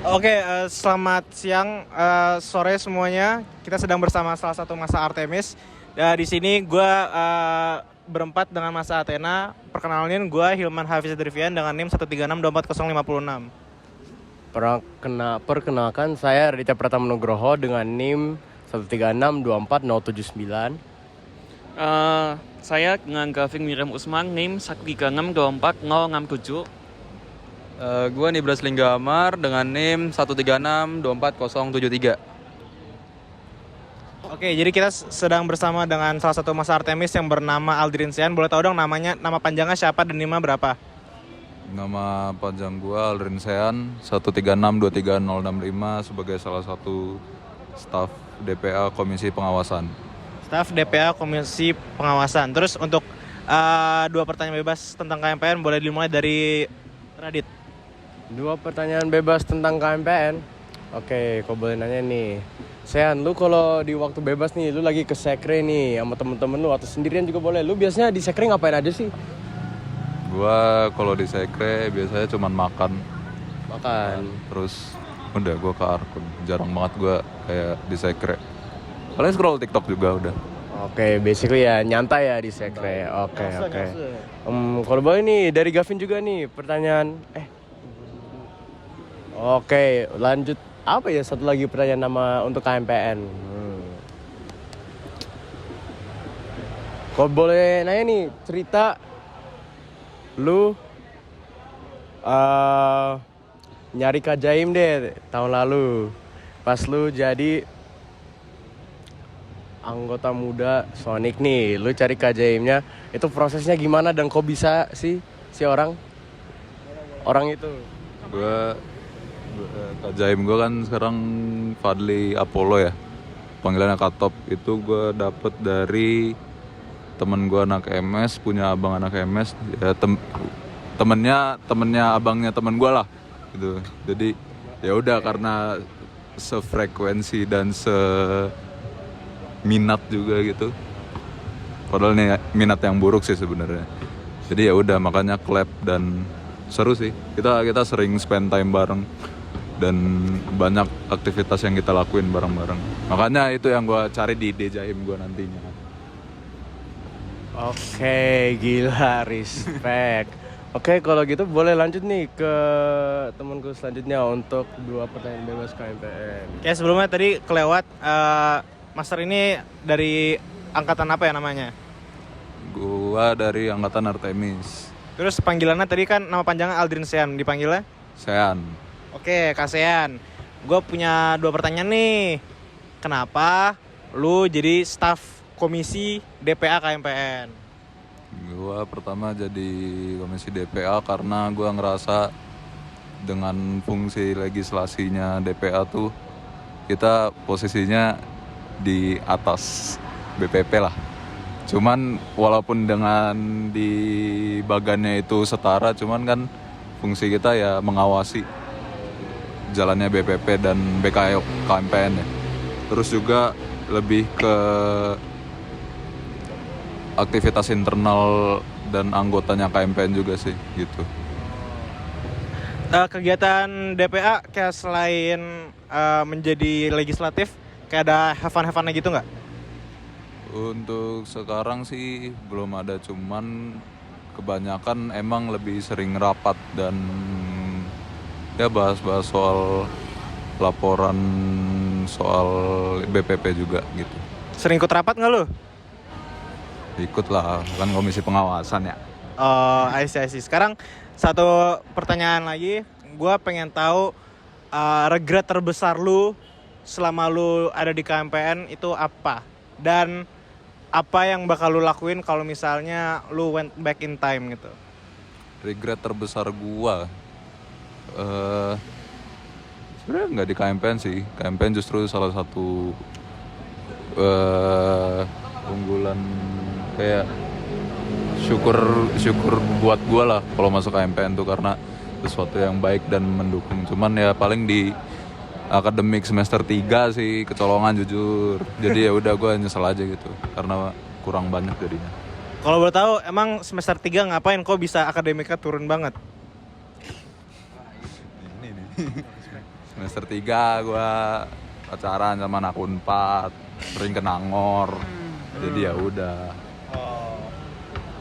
Oke, selamat siang, sore semuanya. Kita sedang bersama salah satu masa Artemis. Dan di sini gue berempat dengan masa Athena. Perkenalin, gue Hilman Hafiz Drivian dengan NIM 136240556. Perkenalkan, saya Raditya Pratama Nugroho dengan NIM 1362409. Saya dengan Gavin Miriam Usman, NIM 136240667. Gue Nibras Lingga Amar dengan NIM 136240073. Oke, jadi kita sedang bersama dengan salah satu masa Artemis yang bernama Aldrin Sean. Boleh tahu dong namanya, nama panjangnya siapa dan NIM-nya berapa? Nama panjang gue Aldrin Sean, 136230065 sebagai salah satu staf DPA Komisi Pengawasan. Staf DPA Komisi Pengawasan. Terus untuk dua pertanyaan bebas tentang KMPN boleh dimulai dari Radit. 2 pertanyaan bebas tentang KMPN. Oke, kau boleh nanya nih. Sean, lu kalau di waktu bebas nih, lu lagi ke sekre nih sama temen-temen lu atau sendirian juga boleh. Lu biasanya di sekre ngapain aja sih? Gue kalau di sekre biasanya cuma makan. Terus udah gue ke Arkun. Jarang banget gue kayak di sekre. Paling scroll TikTok juga udah. Oke, basically ya nyantai ya di sekre. Oke. Kalau boleh nih dari Gavin juga nih pertanyaan. Oke, lanjut. Apa ya satu lagi pertanyaan nama untuk KMPN? Kau boleh nanya nih cerita lu nyari Kak Jaim deh tahun lalu pas lu jadi anggota muda Sonic nih, lu cari Kak Jaimnya, itu prosesnya gimana dan kok bisa sih si orang itu? Gue Kak Jaim gue kan sekarang Fadli Apollo ya, panggilannya Kak Top. Itu gue dapet dari temen gue anak MS, punya abang anak MS ya, temennya abangnya temen gue lah gitu. Jadi ya udah karena sefrekuensi dan seminat juga gitu, padahal nih minat yang buruk sih sebenarnya. Jadi ya udah makanya collab dan seru sih, kita sering spend time bareng dan banyak aktivitas yang kita lakuin bareng-bareng. Makanya itu yang gue cari di ide Jaim gue nantinya. Oke, gila, respect. Oke, kalau gitu boleh lanjut nih ke temanku selanjutnya untuk 2 pertanyaan bebas KMPN. Oke, sebelumnya tadi kelewat, Master ini dari angkatan apa ya namanya? Gua dari angkatan Artemis. Terus panggilannya tadi kan nama panjangnya Aldrin Sean, dipanggilnya? Sean. Oke, Kak Sean. Gue punya 2 pertanyaan nih. Kenapa lu jadi staf komisi DPA KMPN? Gua pertama jadi komisi DPA karena gua ngerasa dengan fungsi legislasinya DPA tuh kita posisinya di atas BPP lah. Cuman walaupun dengan di bagannya itu setara, cuman kan fungsi kita ya mengawasi jalannya BPP dan BKI KMPN ya. Terus juga lebih ke aktivitas internal dan anggotanya KMPN juga sih gitu. Kegiatan DPA kayak selain menjadi legislatif, kayak ada have-fun-have-funnya gitu nggak? Untuk sekarang sih belum ada, cuman kebanyakan emang lebih sering rapat dan ya bahas-bahas soal laporan soal BPP juga gitu. Sering ikut rapat nggak lu? Ikut lah, kan komisi pengawasan ya. Oh, I see. Sekarang satu pertanyaan lagi, gue pengen tahu regret terbesar lu selama lu ada di KMPN itu apa? Dan apa yang bakal lu lakuin kalau misalnya lu went back in time gitu? Regret terbesar gua sebenarnya nggak di KMPN sih. KMPN justru salah satu unggulan, kayak syukur buat gue lah kalau masuk KMPN tuh karena sesuatu yang baik dan mendukung. Cuman ya paling di akademik semester 3 sih kecolongan jujur. Jadi ya udah gue nyesel aja gitu karena kurang banyak jadinya. Kalau boleh tahu emang semester 3 ngapain kok bisa akademiknya turun banget? Ini nih. Semester 3 gue pacaran sama anak Unpad, sering ke Nangor. Jadi ya udah.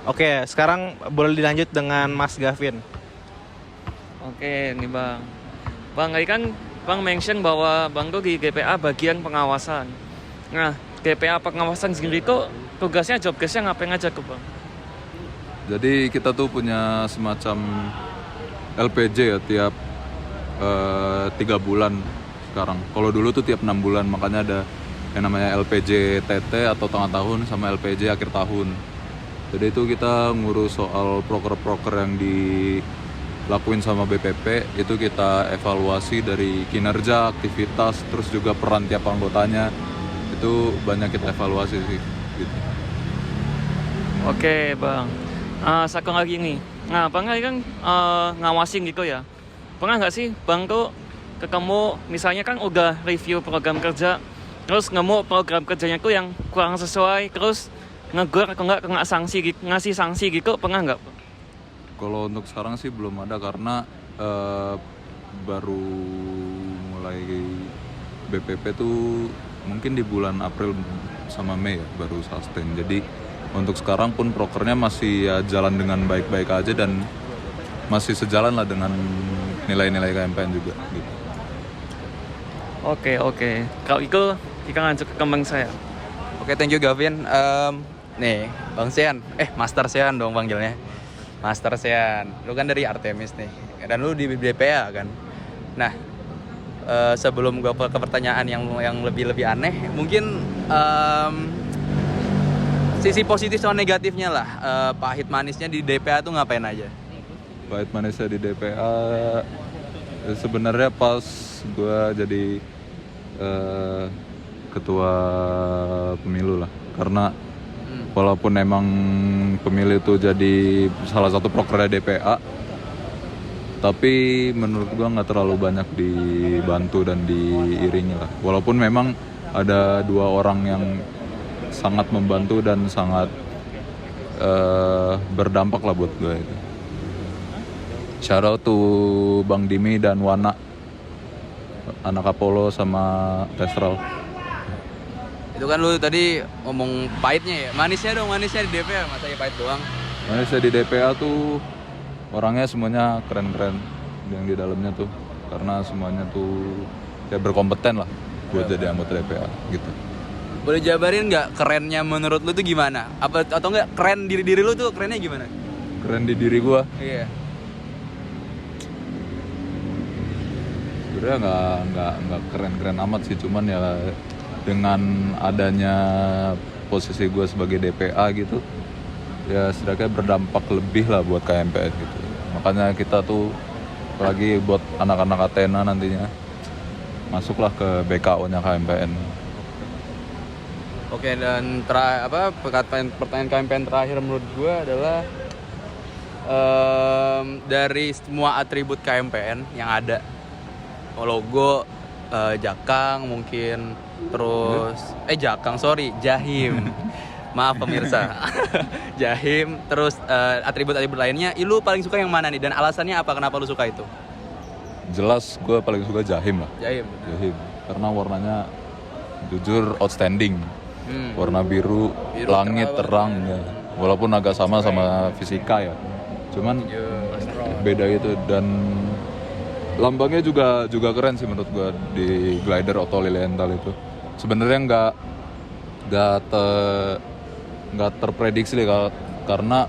Oke, sekarang boleh dilanjut dengan Mas Gavin. Oke, nih Bang. Bang, tadi kan Bang mention bahwa Bang tuh di GPA bagian pengawasan. Nah, GPA pengawasan sendiri tuh tugasnya, job desk-nya ngapain aja ke Bang? Jadi kita tuh punya semacam LPJ ya tiap 3 bulan sekarang. Kalau dulu tuh tiap 6 bulan, makanya ada yang namanya LPJ TT atau tengah tahun sama LPJ akhir tahun. Jadi itu kita ngurus soal proker-proker yang dilakuin sama BPP, itu kita evaluasi dari kinerja, aktivitas, terus juga peran tiap anggotanya. Itu banyak kita evaluasi sih gitu. Oke, Bang. Satu lagi nih. Nah, Bang kan ngawasin gitu ya. Pernah nggak sih Bang tuh ketemu, misalnya kan udah review program kerja, terus nemu program kerjanya tuh yang kurang sesuai, terus ngegur atau nggak kena sanksi, ngasih sanksi gitu, pernah nggak? Kalau untuk sekarang sih belum ada karena baru mulai BPP tuh mungkin di bulan April sama Mei ya baru sustain. Jadi untuk sekarang pun prokernya masih ya jalan dengan baik-baik aja dan masih sejalan lah dengan nilai-nilai KMPN juga gitu. Oke. Kalau itu kita lanjut ke kembang saya. Oke, thank you Gavin. Nih, Bang Sean. Master Sean dong panggilnya. Master Sean. Lu kan dari Artemis nih. Dan lu di DPA kan. Nah, sebelum gua ke pertanyaan yang lebih aneh, mungkin sisi positif sama negatifnya lah. Pahit manisnya di DPA tuh ngapain aja? Pahit manisnya di DPA sebenarnya pas gue jadi ketua pemilu lah, karena walaupun emang pemilu itu jadi salah satu prokernya DPA, tapi menurut gue nggak terlalu banyak dibantu dan diiringi lah. Walaupun memang ada 2 orang yang sangat membantu dan sangat berdampak lah buat gue itu. Shout out to Bang Dimi dan Wana, anak Apollo sama Testral. Itu kan lu tadi ngomong pahitnya ya. Manisnya di DPA, masa ya pahit doang. Manisnya di DPA tuh orangnya semuanya keren-keren yang di dalamnya tuh, karena semuanya tuh ya berkompeten lah buat jadi anggota DPA gitu. Boleh jabarin nggak kerennya menurut lu tuh gimana? Atau nggak keren diri lu tuh kerennya gimana? Keren di diri gua. Iya. Sebenarnya nggak keren-keren amat sih, cuman ya dengan adanya posisi gue sebagai DPA gitu ya setidaknya berdampak lebih lah buat KMPN gitu. Makanya kita tuh apalagi buat anak-anak Athena nantinya masuklah ke BKO-nya KMPN. Oke, dan pertanyaan KMPN terakhir menurut gue adalah dari semua atribut KMPN yang ada, logo, jakang mungkin, terus jahim. Maaf pemirsa. Jahim, terus atribut-atribut lainnya, lu paling suka yang mana nih dan alasannya apa, kenapa lu suka itu? Jelas gue paling suka Jahim lah. Jahim. Karena warnanya jujur outstanding. Warna biru langit terang ya. Walaupun agak sama fisika ya. Cuman beda itu, dan lambangnya juga keren sih menurut gua di glider Otto Lilienthal itu. Sebenarnya nggak terprediksi deh, karena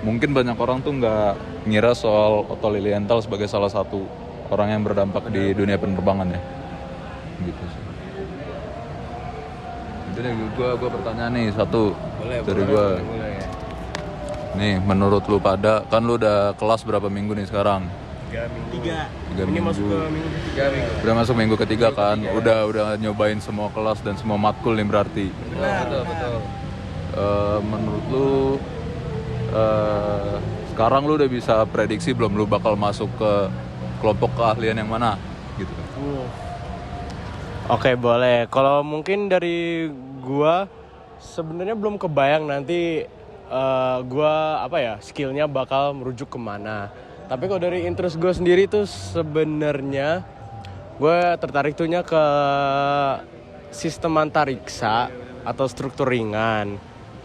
mungkin banyak orang tuh nggak ngira soal Otto Lilienthal sebagai salah satu orang yang berdampak di dunia penerbangan ya. Gitu sih. Jadi gua pertanyaan nih satu dari gua. Nih, menurut lu pada, kan lu udah kelas berapa minggu nih sekarang? 3 minggu. 3 minggu. Masuk ke minggu ketiga. Udah masuk minggu ketiga kan? Udah nyobain semua kelas dan semua matkul nih berarti. Betul. Menurut lu sekarang lu udah bisa prediksi belum lu bakal masuk ke kelompok keahlian yang mana gitu? Oke, boleh. Kalau mungkin dari gua sebenarnya belum kebayang nanti gua skillnya bakal merujuk kemana. Tapi kalau dari interest gue sendiri tuh sebenarnya gue tertarik tuhnya ke sistem antariksa atau struktur ringan.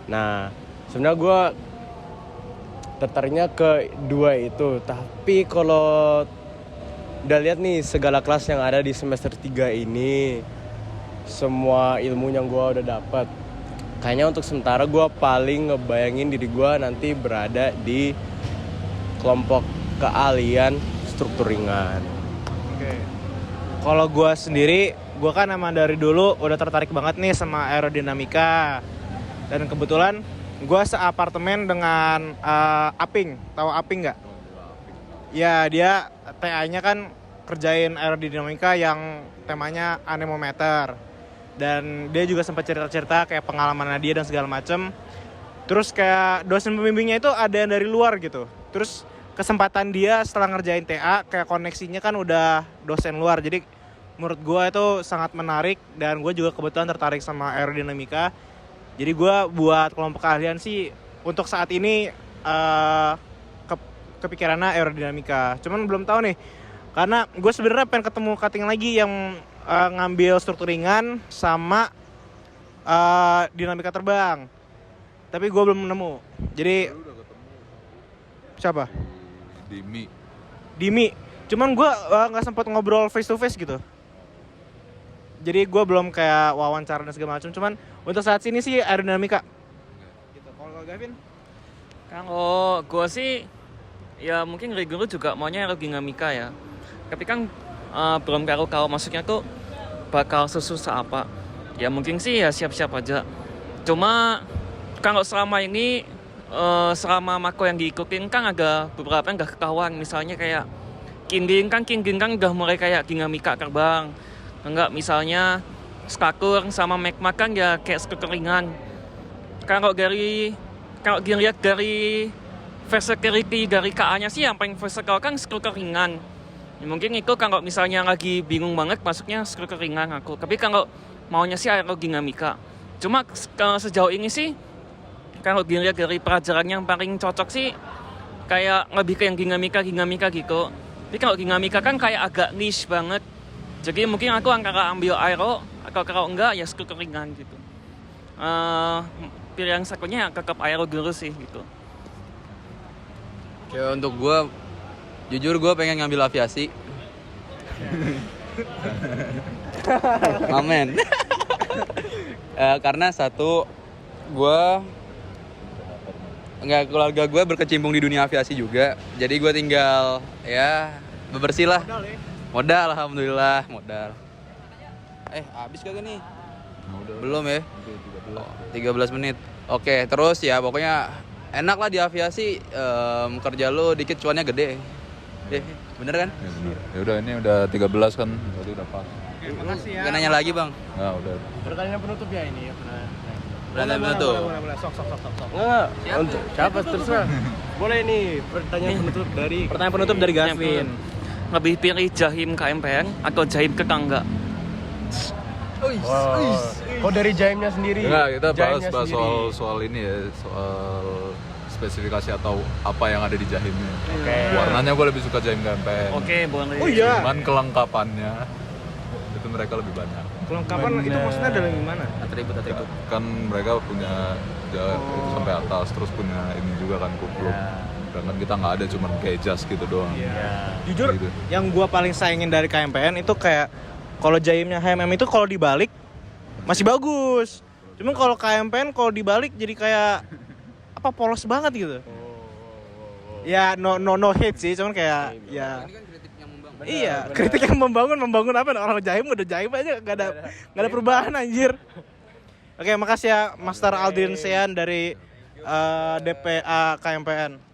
Nah, sebenarnya gue tertariknya ke dua itu. Tapi kalau udah lihat nih segala kelas yang ada di semester 3 ini, semua ilmu yang gue udah dapat, kayaknya untuk sementara gue paling ngebayangin diri gue nanti berada di kelompok keahlian struktur ringan. Oke. Kalau gue sendiri, gue kan emang dari dulu udah tertarik banget nih sama aerodinamika. Dan kebetulan gue seapartemen dengan Aping. Tahu Aping nggak? Ya, dia TA-nya kan kerjain aerodinamika yang temanya anemometer. Dan dia juga sempat cerita-cerita kayak pengalaman dia dan segala macem. Terus kayak dosen pembimbingnya itu ada yang dari luar gitu. Terus kesempatan dia setelah ngerjain TA kayak koneksinya kan udah dosen luar. Jadi menurut gue itu sangat menarik dan gue juga kebetulan tertarik sama aerodinamika. Jadi gue buat kelompok keahlian sih untuk saat ini kepikirannya aerodinamika. Cuman belum tahu nih, karena gue sebenarnya pengen ketemu cutting lagi yang ngambil struktur ringan sama dinamika terbang. Tapi gue belum nemu. Jadi siapa? Dimi. Cuman gue nggak sempat ngobrol face to face gitu. Jadi gue belum kayak wawancara dan segala macam. Cuman untuk saat ini sih aerodinamika. Gitu. Kalau Gavin? Kalau gue sih ya mungkin dari dulu juga maunya aerodinamika ya. Tapi kan belum tahu kalau masuknya tuh bakal sesusah apa. Ya mungkin sih ya siap-siap aja. Cuma kalau selama ini selama mako yang diikutin kan ada beberapa yang gak ketahuan. Misalnya kayak Kingding kan udah mulai kayak dinamika terbang. Enggak, misalnya Skakur sama Magma kan ya kayak struktur ringan. Kalau dilihat dari versatility dari KA-nya sih yang paling versatile kan struktur ringan. Ya, mungkin itu kalau misalnya lagi bingung banget masuknya struktur ringan aku. Tapi kalau maunya sih aerodinamika. Cuma sejauh ini sih kalau dilihat dari pelajaran yang paling cocok sih kayak lebih ke yang dinamika gitu. Tapi kalau dinamika kan kayak agak niche banget. Jadi mungkin aku antara ambil aero atau kalau enggak ya struktur ringan gitu. Pilihan satunya tetap aero dulu sih gitu. Oke, untuk gue, jujur gue pengen ngambil aviasi. Amen. Karena satu, keluarga gue berkecimpung di dunia aviasi juga. Jadi gue tinggal ya bebersih lah. Modal, alhamdulillah, modal. Habis kagak nih? Belum ya? 13 menit. Oke, terus ya pokoknya enak lah di aviasi, kerja lu dikit cuannya gede. Bener kan? Ya bener. Ya udah, ini udah 13 kan, berarti udah pas. Terima kasih ya. Gak nanya lagi bang? Nah, udah. Pertanyaan penutup ya ini ya. Pertanyaan tuh. Boleh. Sok. Enggak, untuk siapa terserah. Boleh nih pertanyaan penutup dari Pertanyaan penutup dari Gavin. Lebih pilih Jahim KMPN atau Jahim ke Tangga? Kok dari Jaimnya sendiri? Enggak, kita Jaimnya bahas sendiri. soal ini ya, soal spesifikasi atau apa yang ada di Jahimnya. Oke. Warnanya gue lebih suka Jahim KMPN. Oke, boleh. Oh iya. Cuman kelengkapannya itu mereka lebih banyak. Kelengkapan itu maksudnya dalam gimana? Atribut. Kan mereka punya itu sampai atas, terus punya ini juga kan kupluk. Sedangkan kita nggak ada, cuman kayak jas gitu doang. Jujur, Gitu. yang gue paling sayangin dari KMPN itu kayak kalau Jaimnya HMM itu kalau dibalik masih bagus. Cuman kalau KMPN kalau dibalik jadi kayak apa polos banget gitu. Ya no hate sih, cuman kayak ya. Ini kan kritik yang membangun. Iya, kritik yang membangun apa? Orang Jaim udah Jaim aja nggak ada perubahan anjir. Oke, makasih ya Master Aldrin Sean dari DPA KMPN.